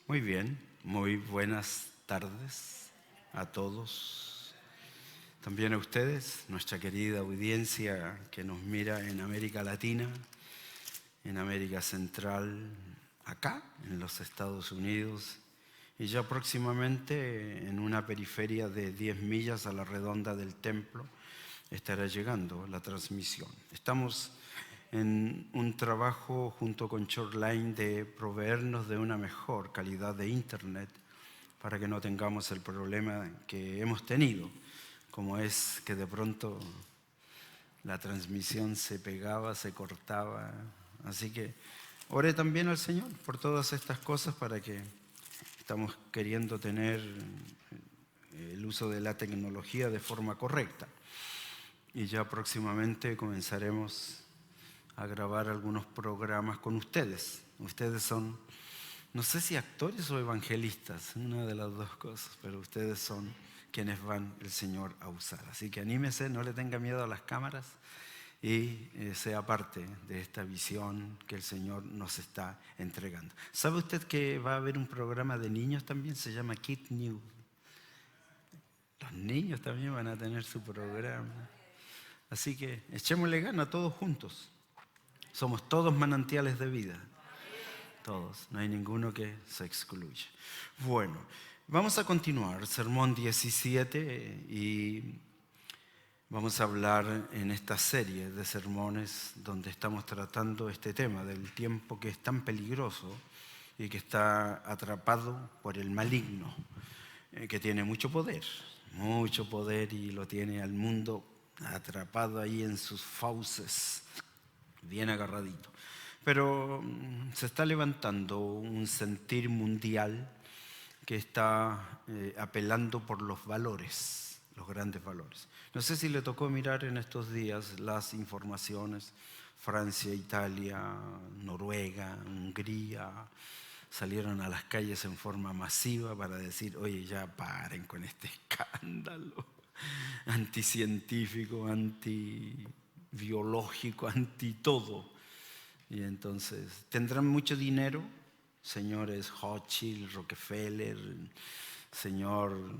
Muy bien, muy buenas tardes a todos. También a ustedes, nuestra querida audiencia que nos mira en América Latina, en América Central, acá en los Estados Unidos y ya próximamente en una periferia de 10 millas a la redonda del templo estará llegando la transmisión. Estamos en un trabajo junto con Shoreline de proveernos de una mejor calidad de internet para que no tengamos el problema que hemos tenido, como es que de pronto la transmisión se pegaba, se cortaba. Así que oré también al Señor por todas estas cosas para que estamos queriendo tener el uso de la tecnología de forma correcta. Y ya próximamente comenzaremos a grabar algunos programas con ustedes. Ustedes son, no sé si actores o evangelistas, una de las dos cosas, pero ustedes son quienes van el Señor a usar. Así que anímese, no le tenga miedo a las cámaras y sea parte de esta visión que el Señor nos está entregando. ¿Sabe usted que va a haber un programa de niños también? Se llama Kid New. Los niños también van a tener su programa. Así que echémosle gana todos juntos. Somos todos manantiales de vida. Todos. No hay ninguno que se excluya. Bueno, vamos a continuar. Sermón 17 y vamos a hablar en esta serie de sermones donde estamos tratando este tema del tiempo que es tan peligroso y que está atrapado por el maligno, que tiene mucho poder y lo tiene al mundo atrapado ahí en sus fauces, bien agarradito. Pero se está levantando un sentir mundial que está apelando por los valores, los grandes valores. No sé si le tocó mirar en estos días las informaciones. Francia, Italia, Noruega, Hungría salieron a las calles en forma masiva para decir, oye, ya paren con este escándalo anticientífico, antibiológico, anti todo. Y entonces, ¿tendrán mucho dinero? Señores Rothschild, Rockefeller, señor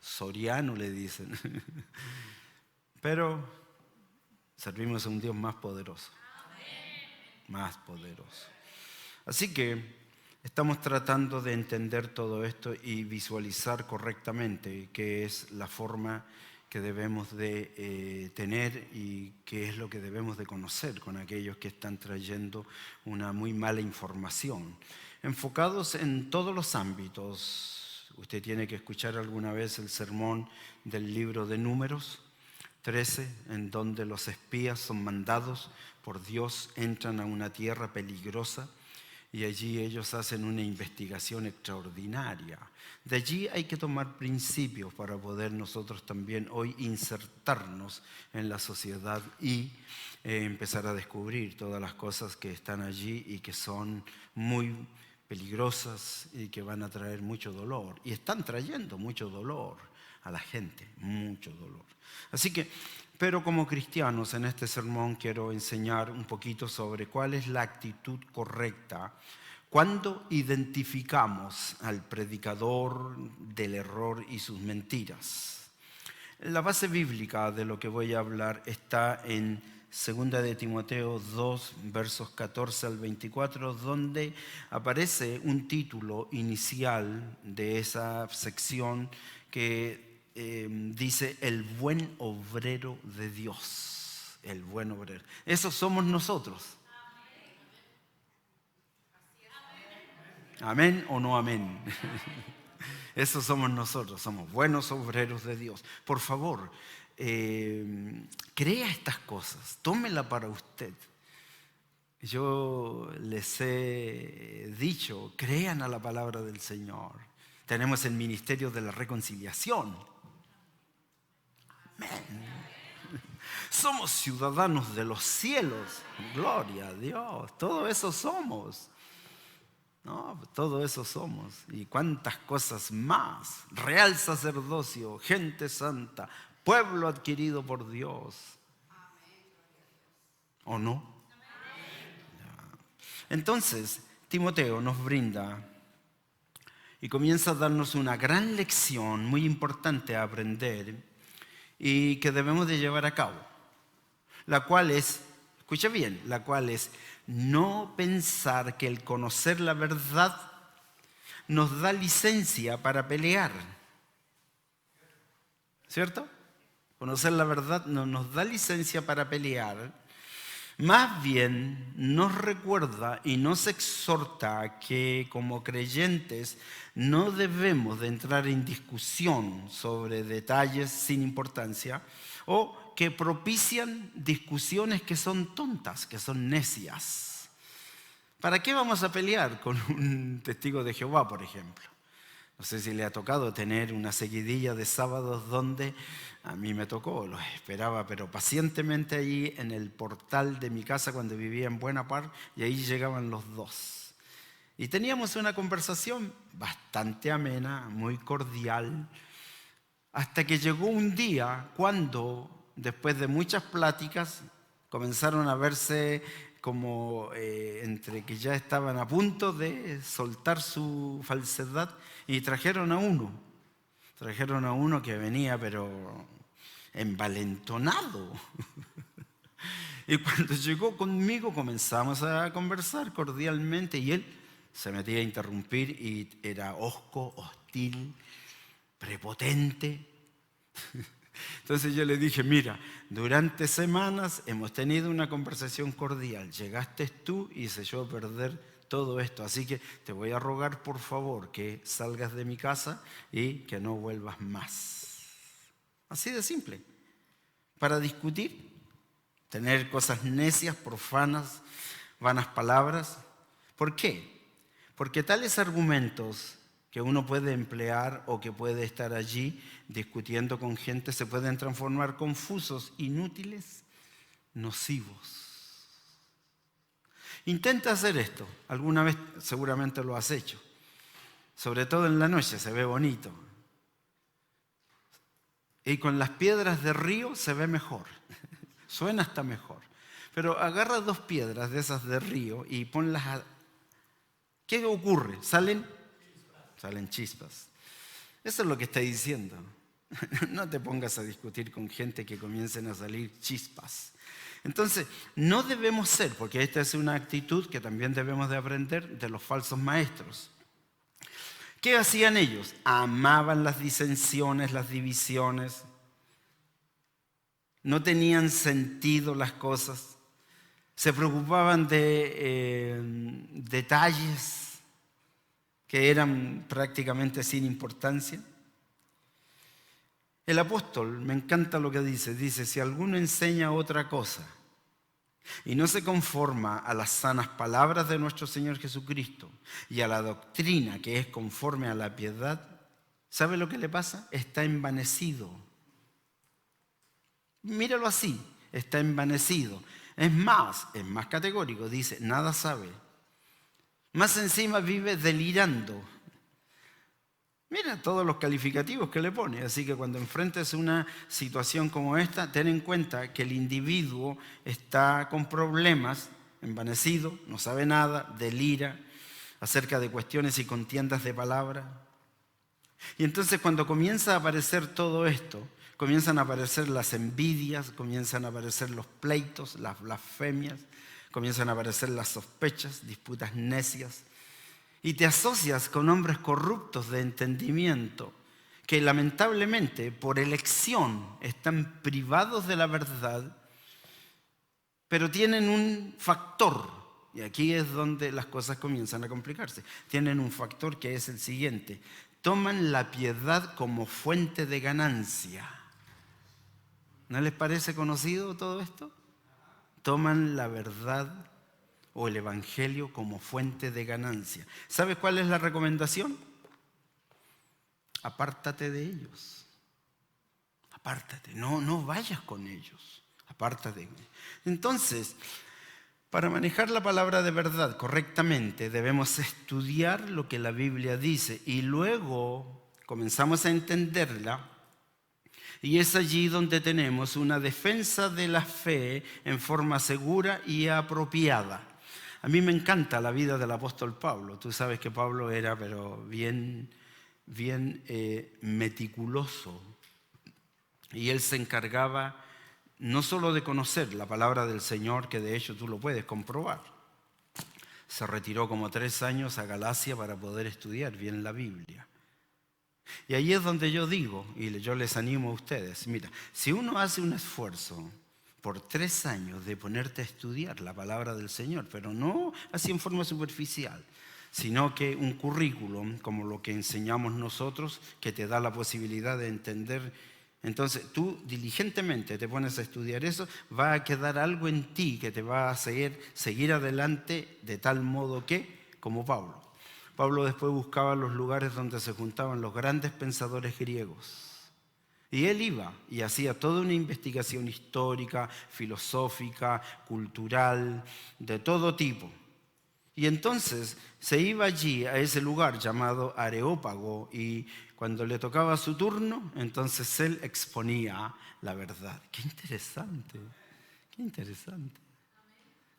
Soriano le dicen. Pero servimos a un Dios más poderoso. Más poderoso. Así que estamos tratando de entender todo esto y visualizar correctamente qué es la forma que debemos de tener y qué es lo que debemos de conocer con aquellos que están trayendo una muy mala información. Enfocados en todos los ámbitos. Usted tiene que escuchar alguna vez el sermón del libro de Números 13, en donde los espías son mandados por Dios, entran a una tierra peligrosa y allí ellos hacen una investigación extraordinaria. De allí hay que tomar principios para poder nosotros también hoy insertarnos en la sociedad y empezar a descubrir todas las cosas que están allí y que son muy peligrosas y que van a traer mucho dolor. Y están trayendo mucho dolor a la gente, mucho dolor. Así que, pero como cristianos en este sermón quiero enseñar un poquito sobre cuál es la actitud correcta cuando identificamos al predicador del error y sus mentiras. La base bíblica de lo que voy a hablar está en 2 de Timoteo 2, versos 14 al 24, donde aparece un título inicial de esa sección que dice el buen obrero de Dios. El buen obrero. Eso somos nosotros. ¿Amén o no amén? Eso somos nosotros, somos buenos obreros de Dios. Por favor, crea estas cosas, tómela para usted. Yo les he dicho, crean a la palabra del Señor. Tenemos el ministerio de la reconciliación. Amén. Somos ciudadanos de los cielos. Gloria a Dios. Todo eso somos. No, todo eso somos. Y cuántas cosas más. Real sacerdocio, gente santa, pueblo adquirido por Dios. ¿O no? Entonces, Timoteo nos brinda y comienza a darnos una gran lección muy importante a aprender y que debemos de llevar a cabo, la cual es, escucha bien, la cual es no pensar que el conocer la verdad nos da licencia para pelear, ¿cierto? Conocer la verdad no nos da licencia para pelear. Más bien nos recuerda y nos exhorta que como creyentes no debemos de entrar en discusión sobre detalles sin importancia o que propician discusiones que son tontas, que son necias. ¿Para qué vamos a pelear con un testigo de Jehová, por ejemplo? No sé si le ha tocado tener una seguidilla de sábados donde a mí me tocó, los esperaba, pero pacientemente allí en el portal de mi casa cuando vivía en Buena Par, y ahí llegaban los dos. Y teníamos una conversación bastante amena, muy cordial, hasta que llegó un día cuando, después de muchas pláticas, comenzaron a verse como entre que ya estaban a punto de soltar su falsedad y trajeron a uno que venía pero envalentonado. Y cuando llegó conmigo comenzamos a conversar cordialmente y él se metía a interrumpir y era hosco, hostil, prepotente. Entonces yo le dije, mira, durante semanas hemos tenido una conversación cordial, llegaste tú y se echó a perder todo esto, así que te voy a rogar por favor que salgas de mi casa y que no vuelvas más. Así de simple, para discutir, tener cosas necias, profanas, vanas palabras. ¿Por qué? Porque tales argumentos que uno puede emplear o que puede estar allí discutiendo con gente se pueden transformar confusos, inútiles, nocivos. Intenta hacer esto. Alguna vez seguramente lo has hecho. Sobre todo en la noche se ve bonito. Y con las piedras de río se ve mejor. Suena hasta mejor. Pero agarra 2 piedras de esas de río y ponlas a... ¿Qué ocurre? Salen chispas. Eso es lo que está diciendo. No te pongas a discutir con gente que comiencen a salir chispas. Entonces, no debemos ser, porque esta es una actitud que también debemos de aprender de los falsos maestros. ¿Qué hacían ellos? Amaban las disensiones, las divisiones. No tenían sentido las cosas. Se preocupaban de detalles que eran prácticamente sin importancia. El apóstol, me encanta lo que dice, si alguno enseña otra cosa y no se conforma a las sanas palabras de nuestro Señor Jesucristo y a la doctrina que es conforme a la piedad, ¿sabe lo que le pasa? Está envanecido. Míralo así, está envanecido. Es más categórico, dice, nada sabe. Más encima vive delirando. Mira todos los calificativos que le pone. Así que cuando enfrentes una situación como esta, ten en cuenta que el individuo está con problemas, envanecido, no sabe nada, delira acerca de cuestiones y contiendas de palabra. Y entonces cuando comienza a aparecer todo esto, comienzan a aparecer las envidias, comienzan a aparecer los pleitos, las blasfemias, comienzan a aparecer las sospechas, disputas necias, y te asocias con hombres corruptos de entendimiento que lamentablemente por elección están privados de la verdad, pero tienen un factor, y aquí es donde las cosas comienzan a complicarse, tienen un factor que es el siguiente: toman la piedad como fuente de ganancia. ¿No les parece conocido todo esto? Toman la verdad o el evangelio como fuente de ganancia. ¿Sabes cuál es la recomendación? Apártate de ellos. Apártate, no vayas con ellos. Apártate. Entonces, para manejar la palabra de verdad correctamente, debemos estudiar lo que la Biblia dice y luego comenzamos a entenderla. Y es allí donde tenemos una defensa de la fe en forma segura y apropiada. A mí me encanta la vida del apóstol Pablo. Tú sabes que Pablo era pero bien meticuloso. Y él se encargaba no solo de conocer la palabra del Señor, que de hecho tú lo puedes comprobar. Se retiró como 3 años a Galacia para poder estudiar bien la Biblia. Y ahí es donde yo digo, y yo les animo a ustedes, mira, si uno hace un esfuerzo por 3 años de ponerte a estudiar la palabra del Señor, pero no así en forma superficial, sino que un currículum como lo que enseñamos nosotros, que te da la posibilidad de entender. Entonces tú diligentemente te pones a estudiar eso, va a quedar algo en ti que te va a seguir adelante de tal modo que, como Pablo. Pablo después buscaba los lugares donde se juntaban los grandes pensadores griegos. Y él iba y hacía toda una investigación histórica, filosófica, cultural, de todo tipo. Y entonces se iba allí a ese lugar llamado Areópago y cuando le tocaba su turno, entonces él exponía la verdad. ¡Qué interesante! ¡Qué interesante!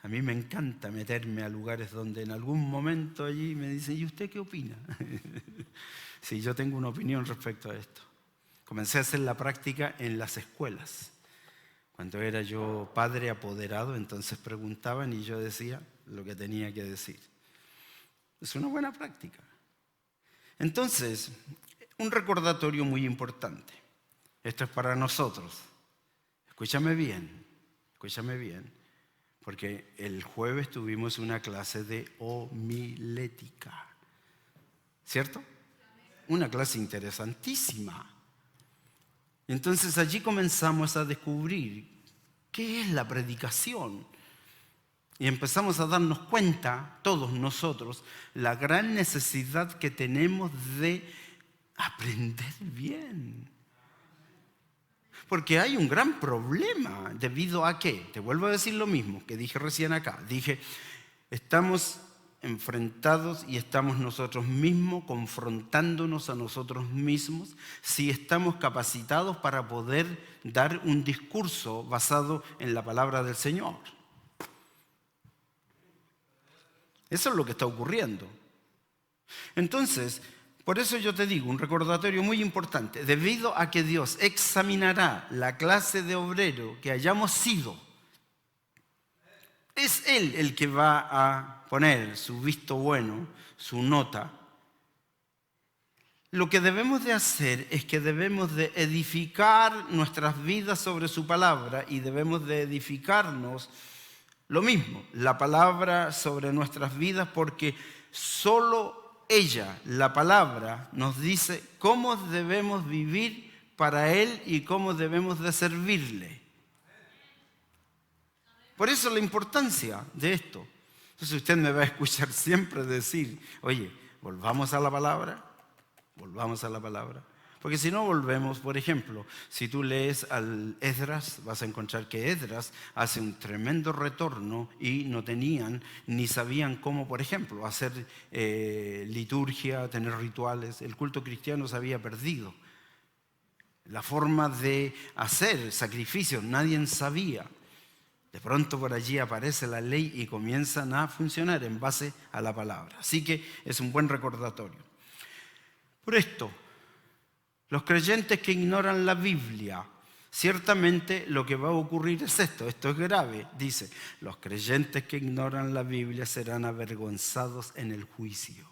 A mí me encanta meterme a lugares donde en algún momento allí me dicen, ¿y usted qué opina? Sí, yo tengo una opinión respecto a esto. Comencé a hacer la práctica en las escuelas. Cuando era yo padre apoderado, entonces preguntaban y yo decía lo que tenía que decir. Es una buena práctica. Entonces, un recordatorio muy importante. Esto es para nosotros. Escúchame bien, porque el jueves tuvimos una clase de homilética. ¿Cierto? Una clase interesantísima. Entonces allí comenzamos a descubrir qué es la predicación. Y empezamos a darnos cuenta, todos nosotros, la gran necesidad que tenemos de aprender bien. Porque hay un gran problema debido a qué. Te vuelvo a decir lo mismo que dije recién acá. Dije, estamos enfrentados y estamos nosotros mismos confrontándonos a nosotros mismos si estamos capacitados para poder dar un discurso basado en la palabra del Señor. Eso es lo que está ocurriendo. Entonces, por eso yo te digo, un recordatorio muy importante, debido a que Dios examinará la clase de obrero que hayamos sido, es Él el que va a poner su visto bueno, su nota. Lo que debemos de hacer es que debemos de edificar nuestras vidas sobre su palabra y debemos de edificarnos lo mismo, la palabra sobre nuestras vidas, porque solo ella, la palabra, nos dice cómo debemos vivir para Él y cómo debemos de servirle. Por eso la importancia de esto. Entonces usted me va a escuchar siempre decir, oye, volvamos a la palabra. Porque si no volvemos, por ejemplo, si tú lees al Esdras, vas a encontrar que Esdras hace un tremendo retorno y no tenían ni sabían cómo, por ejemplo, hacer liturgia, tener rituales. El culto cristiano se había perdido. La forma de hacer sacrificios, nadie sabía. De pronto por allí aparece la ley y comienzan a funcionar en base a la palabra. Así que es un buen recordatorio. Por esto, los creyentes que ignoran la Biblia, ciertamente lo que va a ocurrir es esto es grave. Dice, los creyentes que ignoran la Biblia serán avergonzados en el juicio.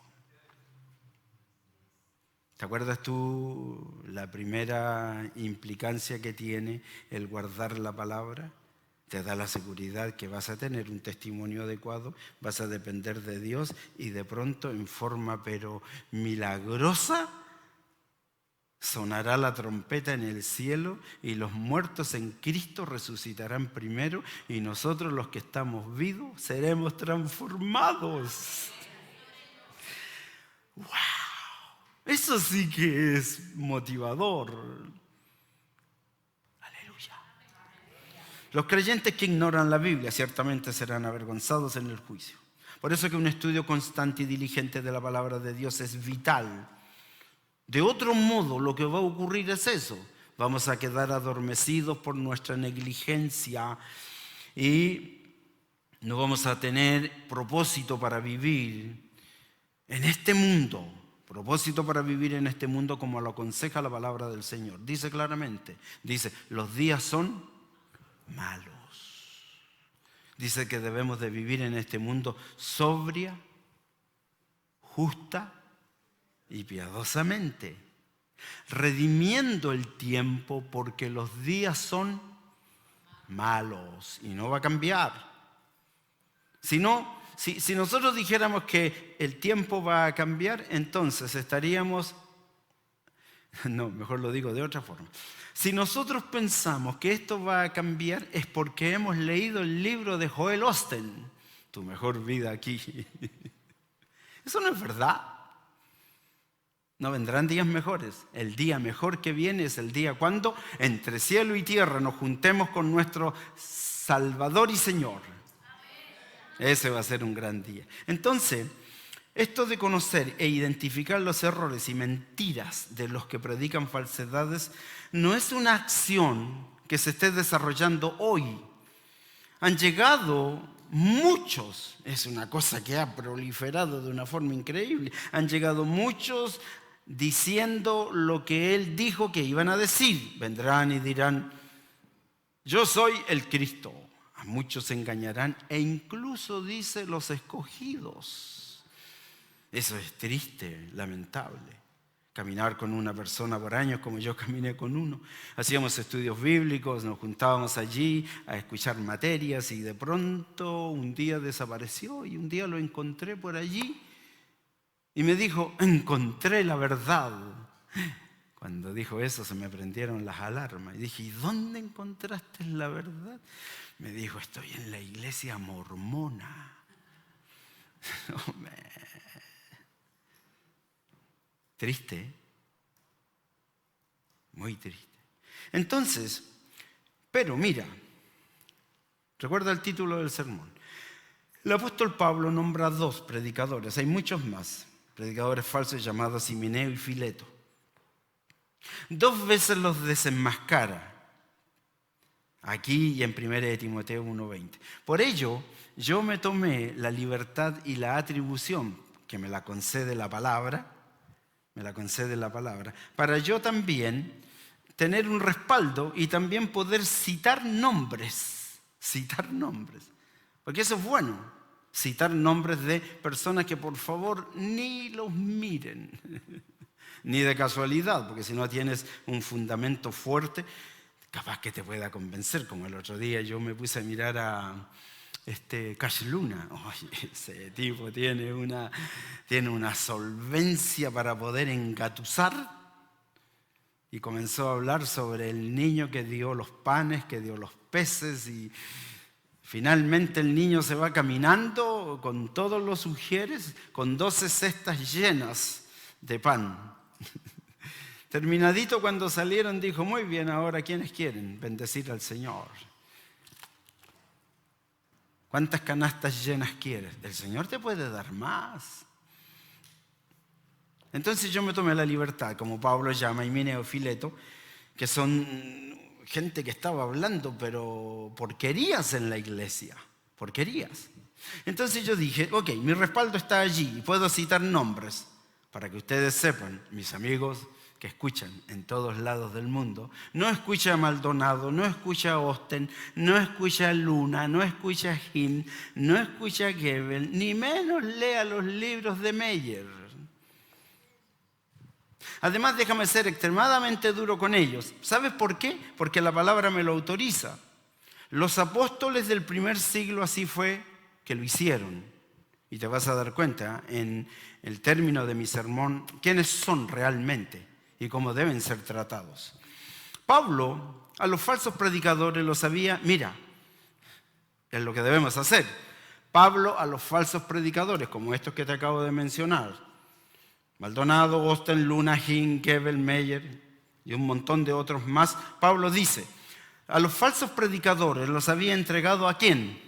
¿Te acuerdas tú la primera implicancia que tiene el guardar la palabra? Te da la seguridad que vas a tener un testimonio adecuado, vas a depender de Dios y de pronto en forma pero milagrosa sonará la trompeta en el cielo y los muertos en Cristo resucitarán primero y nosotros los que estamos vivos seremos transformados. ¡Wow! Eso sí que es motivador. Aleluya. Los creyentes que ignoran la Biblia ciertamente serán avergonzados en el juicio. Por eso que un estudio constante y diligente de la palabra de Dios es vital. De otro modo, lo que va a ocurrir es eso. Vamos a quedar adormecidos por nuestra negligencia y no vamos a tener propósito para vivir en este mundo. Propósito para vivir en este mundo como lo aconseja la palabra del Señor. Dice claramente, dice, los días son malos. Dice que debemos de vivir en este mundo sobria, justa y piadosamente, redimiendo el tiempo porque los días son malos y no va a cambiar. Si nosotros dijéramos que el tiempo va a cambiar, entonces estaríamos, no, mejor lo digo de otra forma. Si nosotros pensamos que esto va a cambiar es porque hemos leído el libro de Joel Osteen, Tu mejor vida aquí. Eso no es verdad. No vendrán días mejores. El día mejor que viene es el día cuando entre cielo y tierra nos juntemos con nuestro Salvador y Señor. Ese va a ser un gran día. Entonces, esto de conocer e identificar los errores y mentiras de los que predican falsedades no es una acción que se esté desarrollando hoy. Han llegado muchos, es una cosa que ha proliferado de una forma increíble, han llegado muchos diciendo lo que él dijo que iban a decir. Vendrán y dirán, yo soy el Cristo. A muchos se engañarán e incluso dice los escogidos. Eso es triste, lamentable. Caminar con una persona por años como yo caminé con uno. Hacíamos estudios bíblicos, nos juntábamos allí a escuchar materias y de pronto un día desapareció y un día lo encontré por allí y me dijo, encontré la verdad. Cuando dijo eso se me prendieron las alarmas y dije, ¿y dónde encontraste la verdad? Me dijo, estoy en la iglesia mormona. Triste, muy triste. Entonces, pero mira, recuerda el título del sermón. El apóstol Pablo nombra 2 predicadores, hay muchos más, predicadores falsos llamados Himeneo y Fileto. 2 veces los desenmascara. Aquí y en 1 Timoteo 1:20. Por ello, yo me tomé la libertad y la atribución que me la concede la palabra, para yo también tener un respaldo y también poder citar nombres. Porque eso es bueno, citar nombres de personas que por favor ni los miren, ni de casualidad, porque si no tienes un fundamento fuerte, capaz que te pueda convencer, como el otro día yo me puse a mirar a Cash Luna. Oye, ese tipo tiene una solvencia para poder engatusar. Y comenzó a hablar sobre el niño que dio los panes, que dio los peces. Y finalmente el niño se va caminando con todos los ujieres, con 12 cestas llenas de pan. Terminadito cuando salieron dijo, muy bien, ahora ¿quiénes quieren bendecir al Señor? ¿Cuántas canastas llenas quieres? El Señor te puede dar más. Entonces yo me tomé la libertad, como Pablo llama, Himeneo, Fileto, que son gente que estaba hablando, pero porquerías en la iglesia, porquerías. Entonces yo dije, ok, mi respaldo está allí y puedo citar nombres para que ustedes sepan, mis amigos que escuchan en todos lados del mundo, no escucha a Maldonado, no escucha a Osteen, no escucha a Luna, no escucha a Hinn, no escucha a Goebbels, ni menos lea los libros de Meyer. Además, déjame ser extremadamente duro con ellos. ¿Sabes por qué? Porque la palabra me lo autoriza. Los apóstoles del primer siglo así fue que lo hicieron. Y te vas a dar cuenta en el término de mi sermón quiénes son realmente y cómo deben ser tratados. Pablo a los falsos predicadores los sabía, mira, es lo que debemos hacer. Pablo a los falsos predicadores, como estos que te acabo de mencionar, Maldonado, Osteen, Luna, Hinn, Goebbels, Meyer y un montón de otros más, Pablo dice, a los falsos predicadores los había entregado ¿a quién?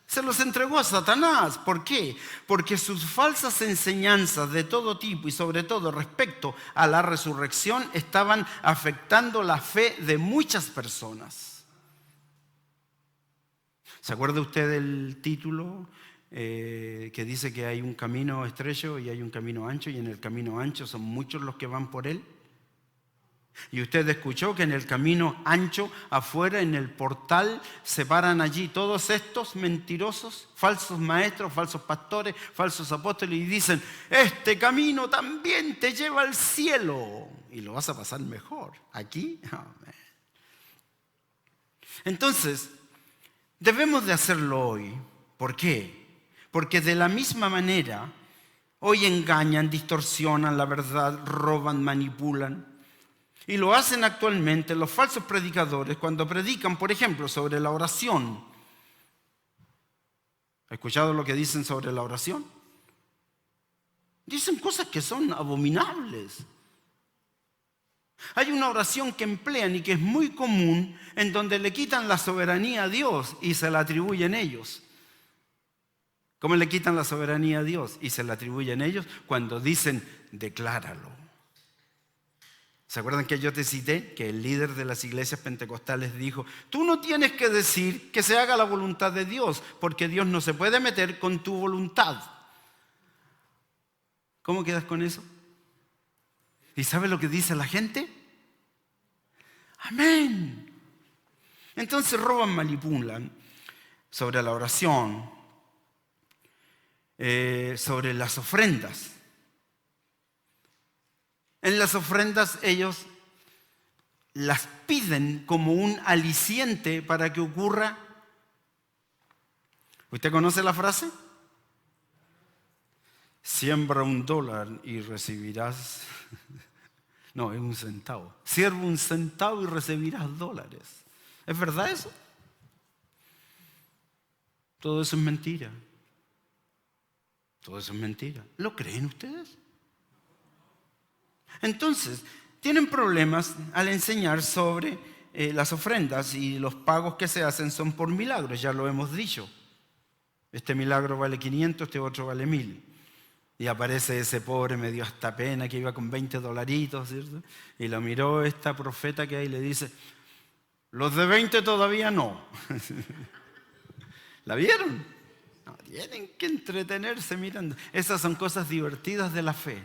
Se los entregó a Satanás. ¿Por qué? Porque sus falsas enseñanzas de todo tipo y sobre todo respecto a la resurrección estaban afectando la fe de muchas personas. ¿Se acuerda usted del título que dice que hay un camino estrecho y hay un camino ancho, y en el camino ancho son muchos los que van por él? Y usted escuchó que en el camino ancho, afuera, en el portal, se paran allí todos estos mentirosos, falsos maestros, falsos pastores, falsos apóstoles, y dicen: este camino también te lleva al cielo y lo vas a pasar mejor. ¿Aquí? Amén. Entonces, debemos de hacerlo hoy. ¿Por qué? Porque de la misma manera, hoy engañan, distorsionan la verdad, roban, manipulan. Y lo hacen actualmente los falsos predicadores cuando predican, por ejemplo, sobre la oración. ¿Ha escuchado lo que dicen sobre la oración? Dicen cosas que son abominables. Hay una oración que emplean y que es muy común, en donde le quitan la soberanía a Dios y se la atribuyen ellos. ¿Cómo le quitan la soberanía a Dios y se la atribuyen ellos? Cuando dicen: decláralo. ¿Se acuerdan que yo te cité que el líder de las iglesias pentecostales dijo: tú no tienes que decir que se haga la voluntad de Dios, porque Dios no se puede meter con tu voluntad? ¿Cómo quedas con eso? ¿Y sabe lo que dice la gente? Amén. Entonces roban, manipulan sobre la oración, sobre las ofrendas. En las ofrendas ellos las piden como un aliciente para que ocurra. ¿Usted conoce la frase? Siembra $1 y recibirás... No, es 1 centavo. Sierva 1 centavo y recibirás dólares. ¿Es verdad eso? Todo eso es mentira. Todo eso es mentira. ¿Lo creen ustedes? Entonces, tienen problemas al enseñar sobre las ofrendas, y los pagos que se hacen son por milagros, ya lo hemos dicho. Este milagro vale 500, este otro vale 1000. Y aparece ese pobre, me dio hasta pena, que iba con $20, ¿cierto? Y lo miró esta profeta que hay y le dice: los de 20 todavía no. ¿La vieron? No, tienen que entretenerse mirando. Esas son cosas divertidas de la fe.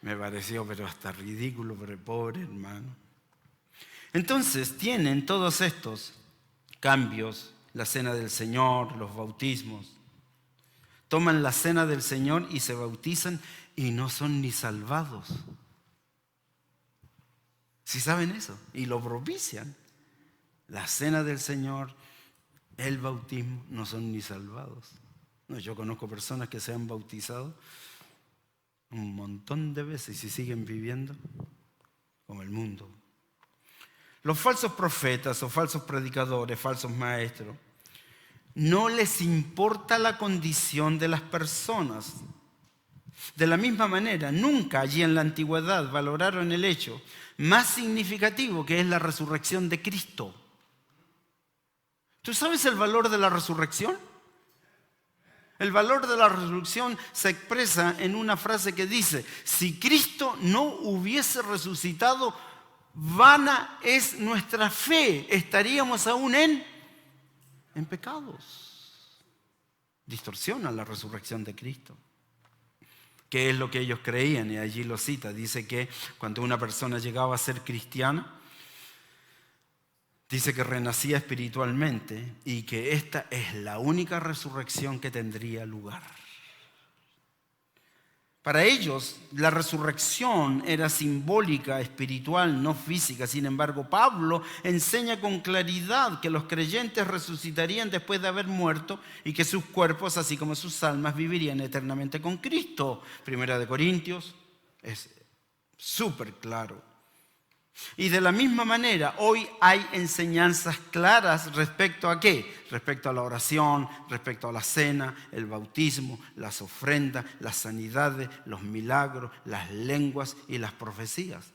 Me pareció, pero hasta ridículo, pero pobre hermano. Entonces tienen todos estos cambios: la cena del Señor, los bautismos. Toman la cena del Señor y se bautizan y no son ni salvados. ¿Sí saben eso? Y lo propician. La cena del Señor, el bautismo, no son ni salvados. No, yo conozco personas que se han bautizado un montón de veces y siguen viviendo como el mundo. Los falsos profetas o falsos predicadores, falsos maestros, no les importa la condición de las personas. De la misma manera, nunca allí en la antigüedad valoraron el hecho más significativo, que es la resurrección de Cristo. ¿Tú sabes el valor de la resurrección? El valor de la resurrección se expresa en una frase que dice: si Cristo no hubiese resucitado, vana es nuestra fe, estaríamos aún en pecados. Distorsionan la resurrección de Cristo. ¿Qué es lo que ellos creían? Y allí lo cita. Dice que cuando una persona llegaba a ser cristiana, dice que renacía espiritualmente y que esta es la única resurrección que tendría lugar. Para ellos, la resurrección era simbólica, espiritual, no física. Sin embargo, Pablo enseña con claridad que los creyentes resucitarían después de haber muerto y que sus cuerpos, así como sus almas, vivirían eternamente con Cristo. Primera de Corintios es súper claro. Y de la misma manera, hoy hay enseñanzas claras respecto a ¿qué? Respecto a la oración, respecto a la cena, el bautismo, las ofrendas, las sanidades, los milagros, las lenguas y las profecías.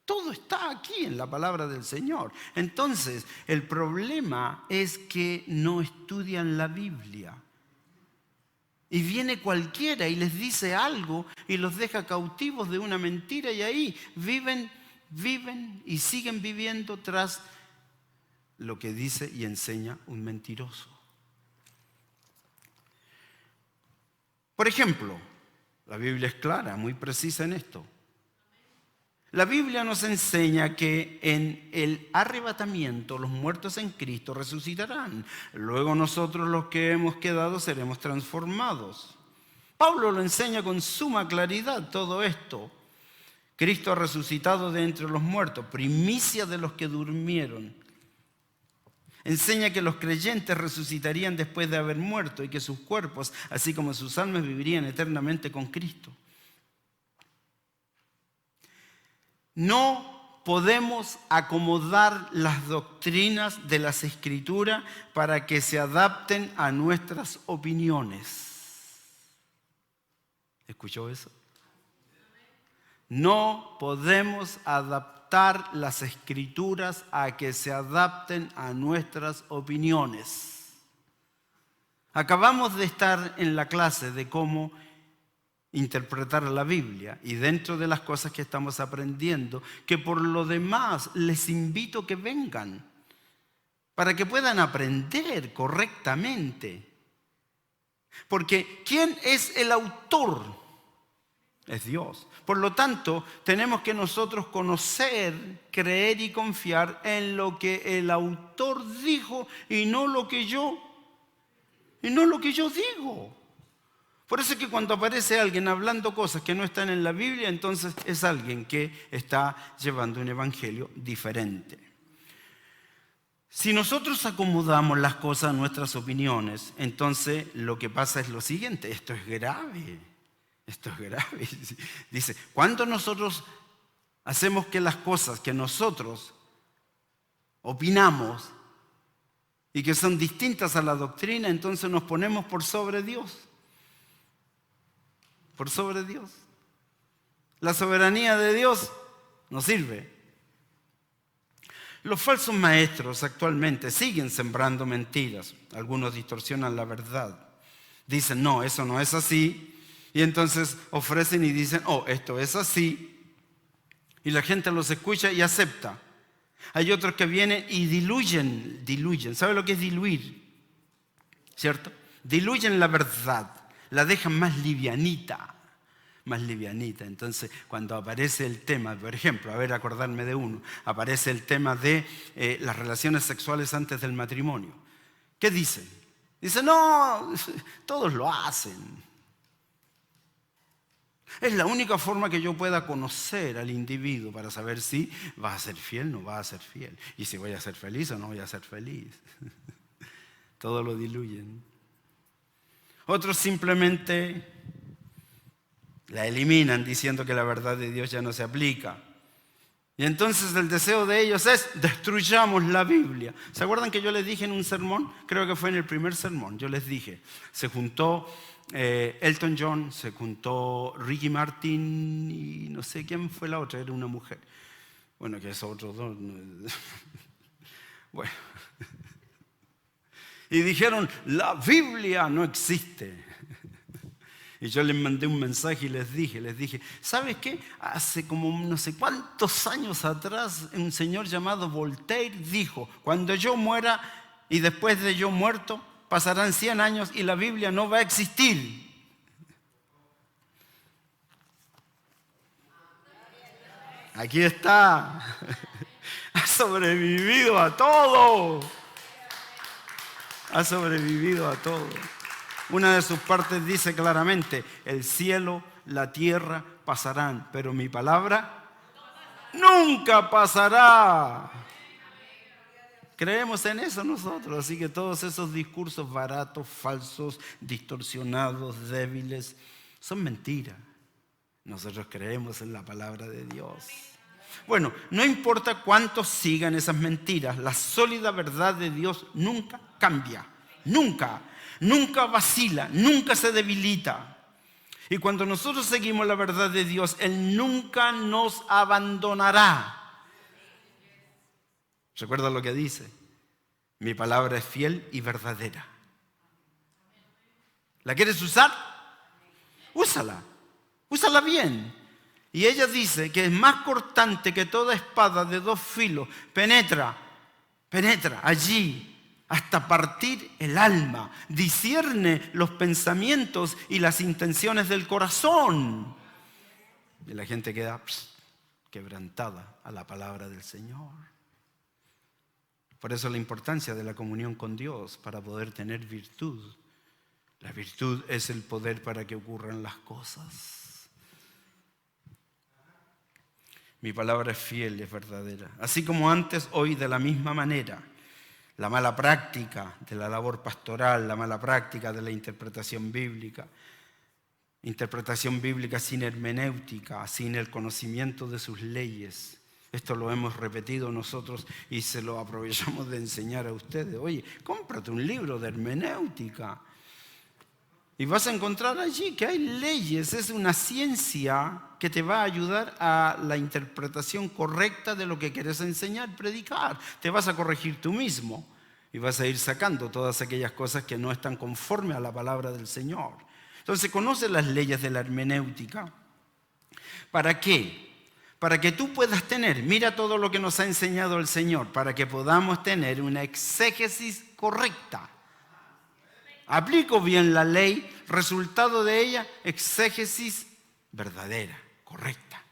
Todo está aquí en la palabra del Señor. Entonces, el problema es que no estudian la Biblia. Y viene cualquiera y les dice algo y los deja cautivos de una mentira, y ahí viven y siguen viviendo tras lo que dice y enseña un mentiroso. Por ejemplo, la Biblia es clara, muy precisa en esto. La Biblia nos enseña que en el arrebatamiento los muertos en Cristo resucitarán. Luego nosotros los que hemos quedado seremos transformados. Pablo lo enseña con suma claridad todo esto. Cristo ha resucitado de entre los muertos, primicia de los que durmieron. Enseña que los creyentes resucitarían después de haber muerto y que sus cuerpos, así como sus almas, vivirían eternamente con Cristo. No podemos acomodar las doctrinas de las Escrituras para que se adapten a nuestras opiniones. ¿Escuchó eso? No podemos adaptar las Escrituras a que se adapten a nuestras opiniones. Acabamos de estar en la clase de cómo interpretar la Biblia y dentro de las cosas que estamos aprendiendo, que por lo demás les invito a que vengan para que puedan aprender correctamente. Porque ¿quién es el autor? Es Dios. Por lo tanto, tenemos que nosotros conocer, creer y confiar en lo que el autor dijo y no lo que yo digo. Por eso es que cuando aparece alguien hablando cosas que no están en la Biblia, entonces es alguien que está llevando un evangelio diferente. Si nosotros acomodamos las cosas a nuestras opiniones, entonces lo que pasa es lo siguiente: esto es grave. Esto es grave. Dice, cuando nosotros hacemos que las cosas que nosotros opinamos y que son distintas a la doctrina, entonces nos ponemos por sobre Dios. Por sobre Dios. La soberanía de Dios nos sirve. Los falsos maestros actualmente siguen sembrando mentiras. Algunos distorsionan la verdad. Dicen, no, eso no es así. Y entonces ofrecen y dicen, oh, esto es así. Y la gente los escucha y acepta. Hay otros que vienen y diluyen. ¿Sabe lo que es diluir? ¿Cierto? Diluyen la verdad. La dejan más livianita. Entonces, cuando aparece el tema, por ejemplo, acordarme de uno, aparece el tema de las relaciones sexuales antes del matrimonio. ¿Qué dicen? Dicen, no, todos lo hacen. Es la única forma que yo pueda conocer al individuo para saber si va a ser fiel o no va a ser fiel. Y si voy a ser feliz o no voy a ser feliz. Todo lo diluyen. Otros simplemente la eliminan diciendo que la verdad de Dios ya no se aplica. Y entonces el deseo de ellos es destruyamos la Biblia. ¿Se acuerdan que yo les dije en un sermón? Creo que fue en el primer sermón. Yo les dije, se juntó Elton John, se juntó Ricky Martin y no sé quién fue la otra, era una mujer. Bueno, que esos otros dos. Bueno. Y dijeron, la Biblia no existe. Y yo les mandé un mensaje y les dije, ¿sabes qué? Hace como no sé cuántos años atrás, un señor llamado Voltaire dijo, cuando yo muera y después de yo muerto, pasarán 100 años y la Biblia no va a existir. Aquí está. Ha sobrevivido a todo. Ha sobrevivido a todo. Una de sus partes dice claramente, el cielo, la tierra pasarán, pero mi palabra nunca pasará. Creemos en eso nosotros, así que todos esos discursos baratos, falsos, distorsionados, débiles, son mentiras. Nosotros creemos en la palabra de Dios. Bueno, no importa cuántos sigan esas mentiras, la sólida verdad de Dios nunca cambia, nunca vacila, nunca se debilita. Y cuando nosotros seguimos la verdad de Dios, Él nunca nos abandonará. ¿Recuerda lo que dice? Mi palabra es fiel y verdadera. ¿La quieres usar? Úsala bien. Y ella dice que es más cortante que toda espada de 2 filos, penetra penetra allí hasta partir el alma, discierne los pensamientos y las intenciones del corazón. Y la gente queda quebrantada a la palabra del Señor. Por eso la importancia de la comunión con Dios para poder tener virtud. La virtud es el poder para que ocurran las cosas. Mi palabra es fiel, es verdadera. Así como antes, hoy de la misma manera. La mala práctica de la labor pastoral, la mala práctica de la interpretación bíblica sin hermenéutica, sin el conocimiento de sus leyes. Esto lo hemos repetido nosotros y se lo aprovechamos de enseñar a ustedes. Oye, cómprate un libro de hermenéutica y vas a encontrar allí que hay leyes. Es una ciencia que te va a ayudar a la interpretación correcta de lo que quieres enseñar, predicar. Te vas a corregir tú mismo y vas a ir sacando todas aquellas cosas que no están conformes a la palabra del Señor. Entonces, conoce las leyes de la hermenéutica. ¿Para qué? Para que tú puedas tener, mira todo lo que nos ha enseñado el Señor, para que podamos tener una exégesis correcta. Aplico bien la ley, resultado de ella, exégesis verdadera, correcta.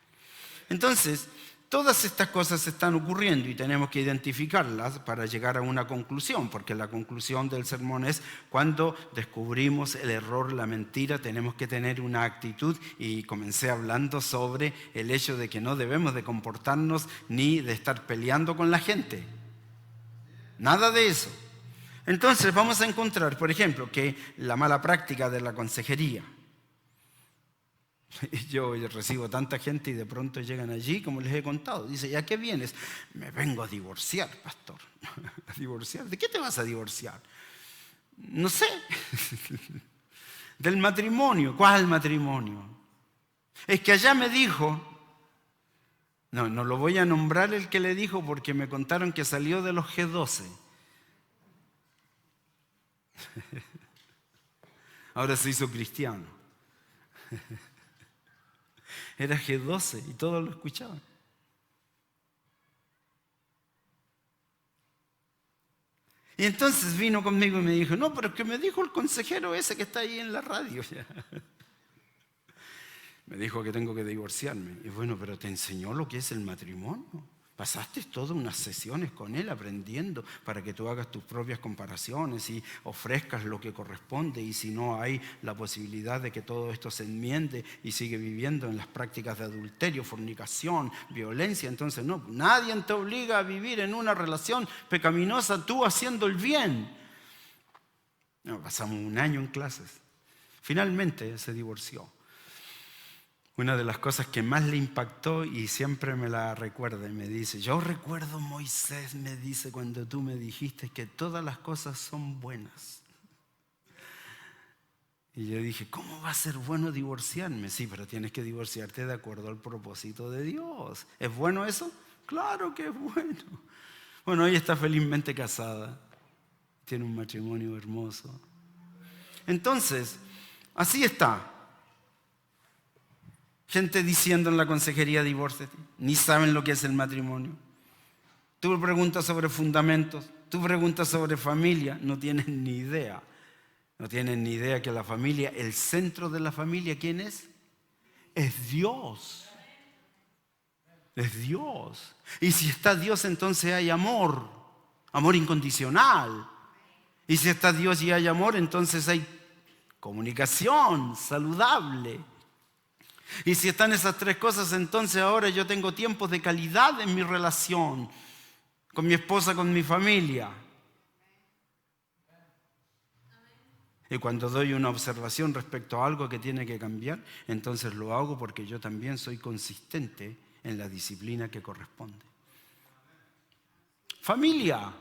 Entonces, todas estas cosas están ocurriendo y tenemos que identificarlas para llegar a una conclusión, porque la conclusión del sermón es cuando descubrimos el error, la mentira, tenemos que tener una actitud, y comencé hablando sobre el hecho de que no debemos de comportarnos ni de estar peleando con la gente. Nada de eso. Entonces vamos a encontrar, por ejemplo, que la mala práctica de la consejería. Yo recibo tanta gente y de pronto llegan allí, como les he contado. Dice, ¿y a qué vienes? Me vengo a divorciar, pastor. ¿A divorciar? ¿De qué te vas a divorciar? No sé. Del matrimonio. ¿Cuál matrimonio? Es que allá me dijo... No lo voy a nombrar el que le dijo porque me contaron que salió de los G12. Ahora se hizo cristiano. Era G12 y todos lo escuchaban. Y entonces vino conmigo y me dijo, no, pero es que me dijo el consejero ese que está ahí en la radio. Me dijo que tengo que divorciarme. Y bueno, pero ¿te enseñó lo que es el matrimonio? Pasaste todas unas sesiones con él aprendiendo para que tú hagas tus propias comparaciones y ofrezcas lo que corresponde, y si no hay la posibilidad de que todo esto se enmiende y sigue viviendo en las prácticas de adulterio, fornicación, violencia, entonces no, nadie te obliga a vivir en una relación pecaminosa tú haciendo el bien. No, pasamos un año en clases. Finalmente se divorció. Una de las cosas que más le impactó, y siempre me la recuerda, y me dice, yo recuerdo, Moisés, me dice, cuando tú me dijiste que todas las cosas son buenas. Y yo dije, ¿cómo va a ser bueno divorciarme? Sí, pero tienes que divorciarte de acuerdo al propósito de Dios. ¿Es bueno eso? Claro que es bueno. Bueno, ella está felizmente casada, tiene un matrimonio hermoso. Entonces, así está. Gente diciendo en la consejería, divórciate, ni saben lo que es el matrimonio. Tú preguntas sobre fundamentos, tú preguntas sobre familia, no tienen ni idea. No tienen ni idea que la familia, el centro de la familia, ¿quién es? Es Dios. Es Dios. Y si está Dios, entonces hay amor, amor incondicional. Y si está Dios y hay amor, entonces hay comunicación saludable. Y si están esas tres cosas, entonces ahora yo tengo tiempos de calidad en mi relación con mi esposa, con mi familia. Y cuando doy una observación respecto a algo que tiene que cambiar, entonces lo hago porque yo también soy consistente en la disciplina que corresponde. Familia.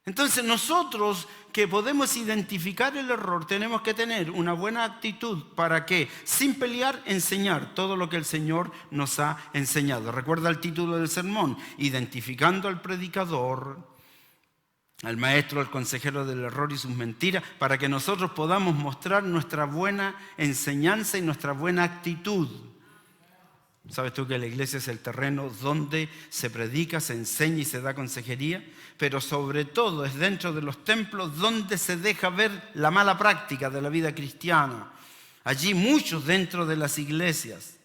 Entonces nosotros que podemos identificar el error tenemos que tener una buena actitud para que, sin pelear, enseñar todo lo que el Señor nos ha enseñado. Recuerda el título del sermón, identificando al predicador, al maestro, al consejero del error y sus mentiras, para que nosotros podamos mostrar nuestra buena enseñanza y nuestra buena actitud. ¿Sabes tú que la iglesia es el terreno donde se predica, se enseña y se da consejería? Pero sobre todo es dentro de los templos donde se deja ver la mala práctica de la vida cristiana. Allí muchos dentro de las iglesias.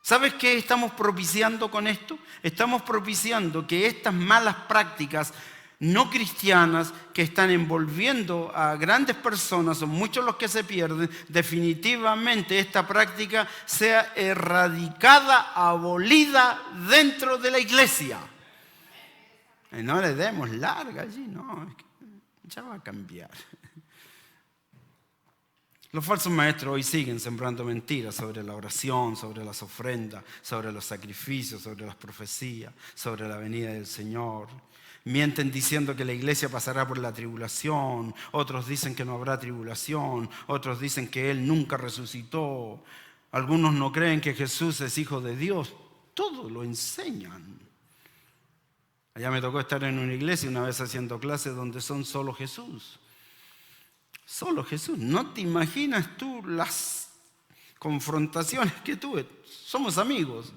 ¿Sabes qué estamos propiciando con esto? Estamos propiciando que estas malas prácticas no cristianas que están envolviendo a grandes personas, son muchos los que se pierden, definitivamente esta práctica sea erradicada, abolida dentro de la iglesia. Y no le demos larga allí, no, es que ya va a cambiar. Los falsos maestros hoy siguen sembrando mentiras sobre la oración, sobre las ofrendas, sobre los sacrificios, sobre las profecías, sobre la venida del Señor. Mienten diciendo que la iglesia pasará por la tribulación, otros dicen que no habrá tribulación, otros dicen que Él nunca resucitó. Algunos no creen que Jesús es hijo de Dios. Todo lo enseñan. Allá me tocó estar en una iglesia una vez haciendo clases donde son solo Jesús. Solo Jesús. No te imaginas tú las confrontaciones que tuve. Somos amigos.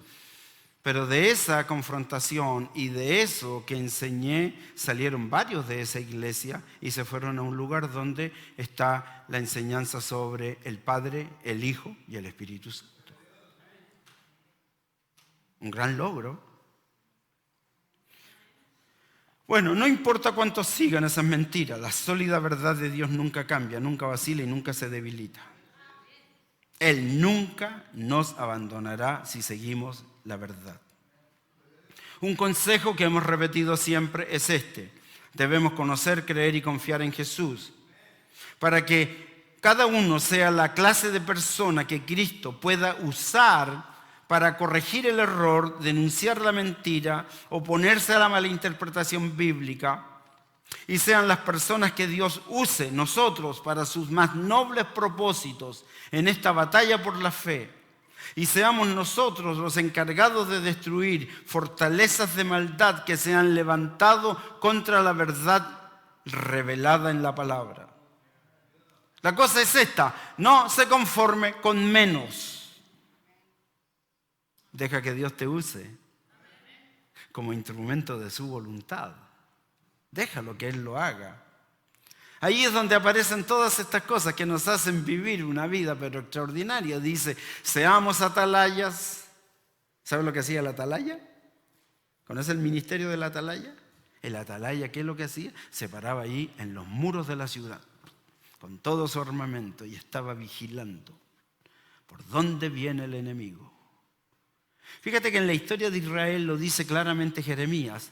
Pero de esa confrontación y de eso que enseñé, salieron varios de esa iglesia y se fueron a un lugar donde está la enseñanza sobre el Padre, el Hijo y el Espíritu Santo. Un gran logro. Bueno, no importa cuántos sigan esas mentiras, la sólida verdad de Dios nunca cambia, nunca vacila y nunca se debilita. Él nunca nos abandonará si seguimos la verdad. Un consejo que hemos repetido siempre es este. Debemos conocer, creer y confiar en Jesús para que cada uno sea la clase de persona que Cristo pueda usar para corregir el error, denunciar la mentira, oponerse a la malinterpretación bíblica y sean las personas que Dios use nosotros para sus más nobles propósitos en esta batalla por la fe. Y seamos nosotros los encargados de destruir fortalezas de maldad que se han levantado contra la verdad revelada en la palabra. La cosa es esta, no se conforme con menos. Deja que Dios te use como instrumento de su voluntad. Déjalo que Él lo haga. Ahí es donde aparecen todas estas cosas que nos hacen vivir una vida pero extraordinaria. Dice, seamos atalayas. ¿Sabe lo que hacía el atalaya? ¿Conoce el ministerio del atalaya? El atalaya, ¿qué es lo que hacía? Se paraba ahí en los muros de la ciudad con todo su armamento y estaba vigilando por dónde viene el enemigo. Fíjate que en la historia de Israel lo dice claramente Jeremías.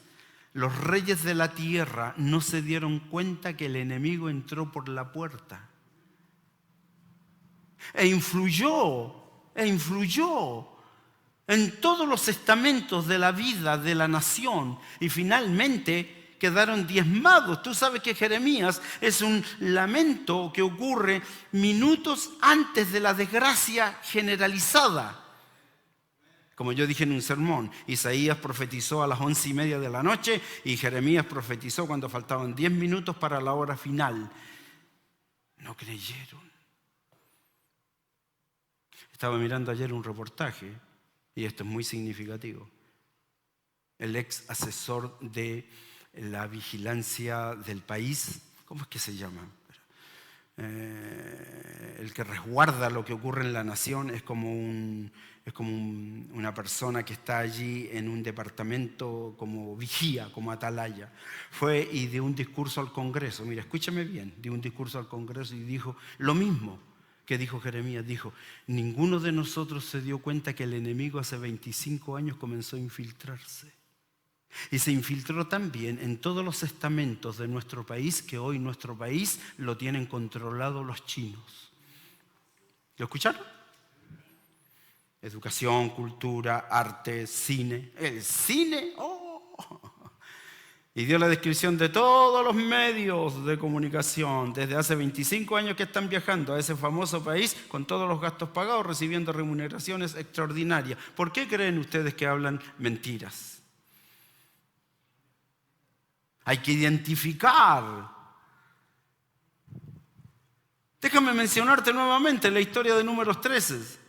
Los reyes de la tierra no se dieron cuenta que el enemigo entró por la puerta. E influyó en todos los estamentos de la vida de la nación. Y finalmente quedaron diezmados. Tú sabes que Jeremías es un lamento que ocurre minutos antes de la desgracia generalizada. Como yo dije en un sermón, Isaías profetizó a las 11:30 de la noche y Jeremías profetizó cuando faltaban 10 minutos para la hora final. No creyeron. Estaba mirando ayer un reportaje, y esto es muy significativo. El ex asesor de la vigilancia del país, ¿cómo es que se llama? El que resguarda lo que ocurre en la nación es como una persona que está allí en un departamento como vigía, como atalaya. Fue y dio un discurso al Congreso. Mira, escúchame bien, dio un discurso al Congreso y dijo lo mismo que dijo Jeremías. Dijo, ninguno de nosotros se dio cuenta que el enemigo hace 25 años comenzó a infiltrarse. Y se infiltró también en todos los estamentos de nuestro país, que hoy nuestro país lo tienen controlado los chinos. ¿Lo escucharon? Educación, cultura, arte, cine. El cine, Y dio la descripción de todos los medios de comunicación. Desde hace 25 años que están viajando a ese famoso país con todos los gastos pagados, recibiendo remuneraciones extraordinarias. ¿Por qué creen ustedes que hablan mentiras? Hay que identificar. Déjame mencionarte nuevamente la historia de Números 13.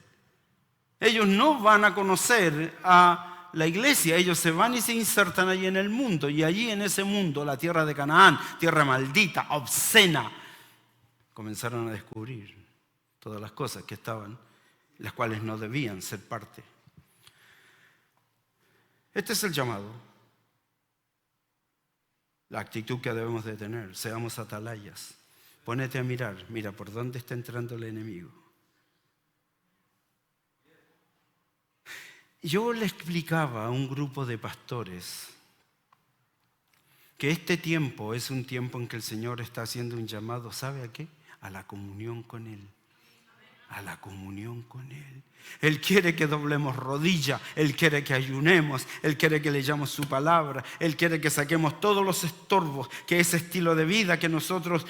Ellos no van a conocer a la iglesia, ellos se van y se insertan allí en el mundo, y allí en ese mundo, la tierra de Canaán, tierra maldita, obscena, comenzaron a descubrir todas las cosas que estaban, las cuales no debían ser parte. Este es el llamado, la actitud que debemos de tener. Seamos atalayas. Pónete a mirar, mira por dónde está entrando el enemigo. Yo le explicaba a un grupo de pastores que este tiempo es un tiempo en que el Señor está haciendo un llamado, ¿sabe a qué? A la comunión con Él. A la comunión con Él. Él quiere que doblemos rodilla, Él quiere que ayunemos, Él quiere que leyamos su palabra, Él quiere que saquemos todos los estorbos, que ese estilo de vida que nosotros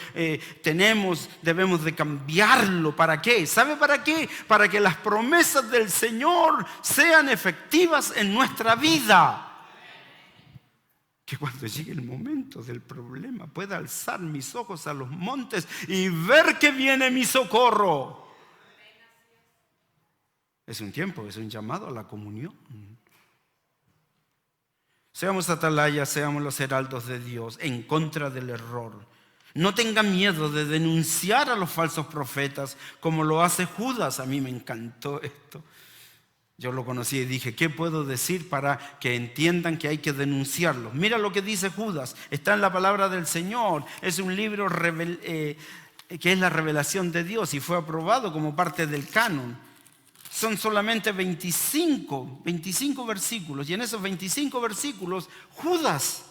tenemos, debemos de cambiarlo. ¿Para qué? ¿Sabe para qué? Para que las promesas del Señor sean efectivas en nuestra vida. Que cuando llegue el momento del problema pueda alzar mis ojos a los montes y ver que viene mi socorro. Es un tiempo, es un llamado a la comunión. Seamos atalayas, seamos los heraldos de Dios en contra del error. No tengan miedo de denunciar a los falsos profetas como lo hace Judas. A mí me encantó esto. Yo lo conocí y dije, ¿qué puedo decir para que entiendan que hay que denunciarlos? Mira lo que dice Judas, está en la palabra del Señor. Es un libro que es la revelación de Dios y fue aprobado como parte del canon. Son solamente 25 versículos. Y en esos 25 versículos, Judas,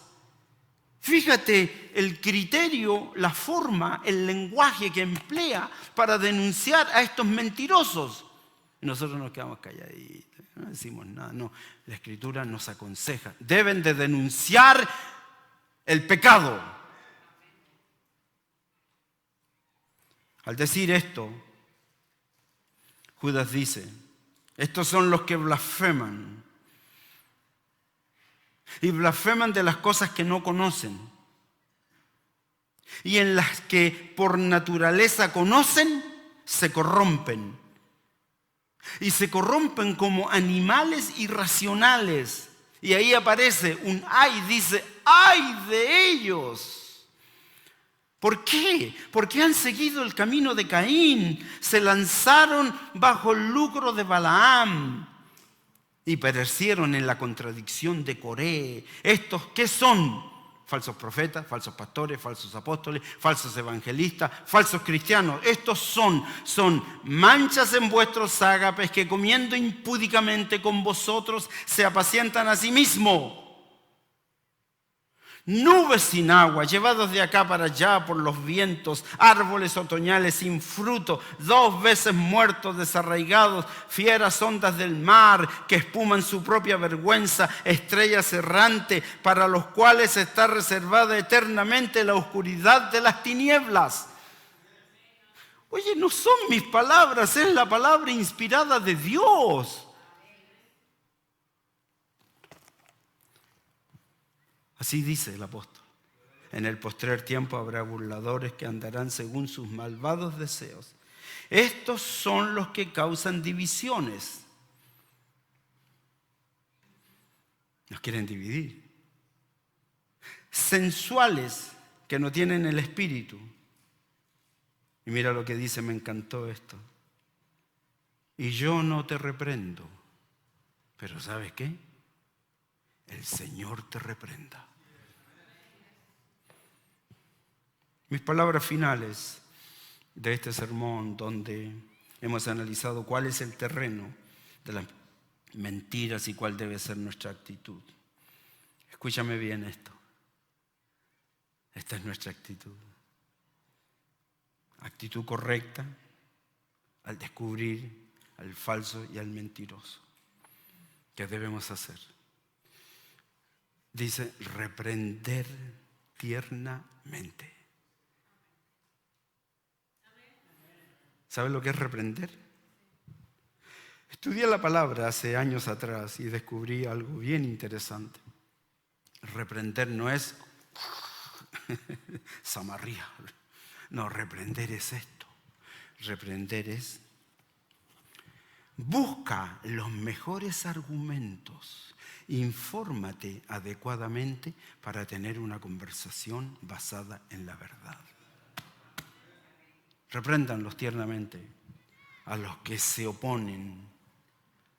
fíjate el criterio, la forma, el lenguaje que emplea para denunciar a estos mentirosos. Nosotros nos quedamos calladitos, no decimos nada. No, la Escritura nos aconseja. Deben de denunciar el pecado. Al decir esto, Judas dice, estos son los que blasfeman. Y blasfeman de las cosas que no conocen. Y en las que por naturaleza conocen, se corrompen. Y se corrompen como animales irracionales. Y ahí aparece un ay, dice, ay de ellos. ¿Por qué? Porque han seguido el camino de Caín, se lanzaron bajo el lucro de Balaam y perecieron en la contradicción de Coré. ¿Estos qué son? Falsos profetas, falsos pastores, falsos apóstoles, falsos evangelistas, falsos cristianos. Estos son manchas en vuestros ágapes que comiendo impúdicamente con vosotros se apacientan a sí mismos. Nubes sin agua, llevados de acá para allá por los vientos, árboles otoñales sin fruto, 2 veces muertos, desarraigados, fieras ondas del mar que espuman su propia vergüenza, estrellas errantes para los cuales está reservada eternamente la oscuridad de las tinieblas. Oye, no son mis palabras, es la palabra inspirada de Dios. Así dice el apóstol. En el postrer tiempo habrá burladores que andarán según sus malvados deseos. Estos son los que causan divisiones. Nos quieren dividir. Sensuales que no tienen el espíritu. Y mira lo que dice, me encantó esto. Y yo no te reprendo. Pero ¿sabes qué? El Señor te reprenda. Mis palabras finales de este sermón, donde hemos analizado cuál es el terreno de las mentiras y cuál debe ser nuestra actitud. Escúchame bien esto. Esta es nuestra actitud. Actitud correcta al descubrir al falso y al mentiroso. ¿Qué debemos hacer? Dice, reprender tiernamente. ¿Sabe lo que es reprender? Estudié la palabra hace años atrás y descubrí algo bien interesante. Reprender no es zamarrear. No, reprender es esto. Reprender es Busca los mejores argumentos. Infórmate adecuadamente para tener una conversación basada en la verdad. Repréndanlos tiernamente a los que se oponen.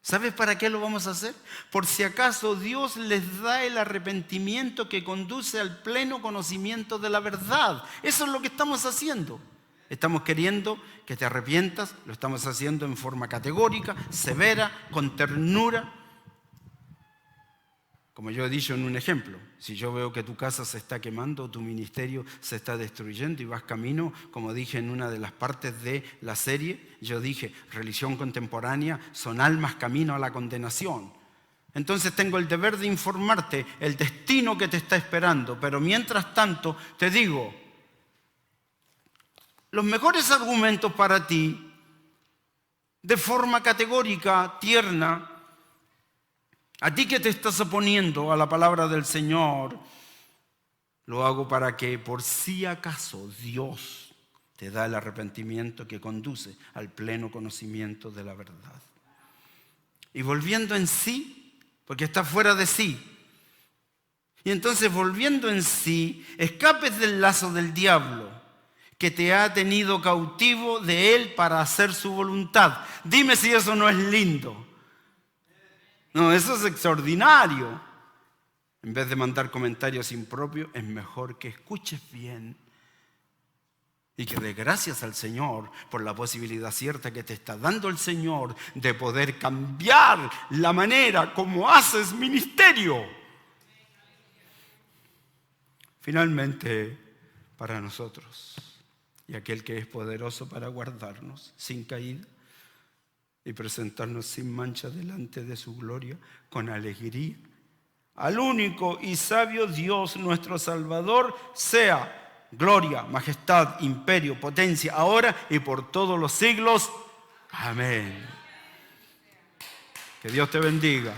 ¿Sabes para qué lo vamos a hacer? Por si acaso Dios les da el arrepentimiento que conduce al pleno conocimiento de la verdad. Eso es lo que estamos haciendo. Estamos queriendo que te arrepientas, lo estamos haciendo en forma categórica, severa, con ternura. Como yo he dicho en un ejemplo, si yo veo que tu casa se está quemando, tu ministerio se está destruyendo y vas camino, como dije en una de las partes de la serie, yo dije, religión contemporánea son almas camino a la condenación. Entonces tengo el deber de informarte el destino que te está esperando, pero mientras tanto te digo, los mejores argumentos para ti, de forma categórica, tierna, a ti que te estás oponiendo a la palabra del Señor, lo hago para que por si acaso Dios te da el arrepentimiento que conduce al pleno conocimiento de la verdad. Y volviendo en sí, porque está fuera de sí, y entonces volviendo en sí, escapes del lazo del diablo que te ha tenido cautivo de él para hacer su voluntad. Dime si eso no es lindo. No, eso es extraordinario. En vez de mandar comentarios impropios, es mejor que escuches bien y que des gracias al Señor por la posibilidad cierta que te está dando el Señor de poder cambiar la manera como haces ministerio. Finalmente, para nosotros y aquel que es poderoso para guardarnos sin caída y presentarnos sin mancha delante de su gloria con alegría, al único y sabio Dios nuestro Salvador, sea gloria, majestad, imperio, potencia, ahora y por todos los siglos. Amén. Que Dios te bendiga.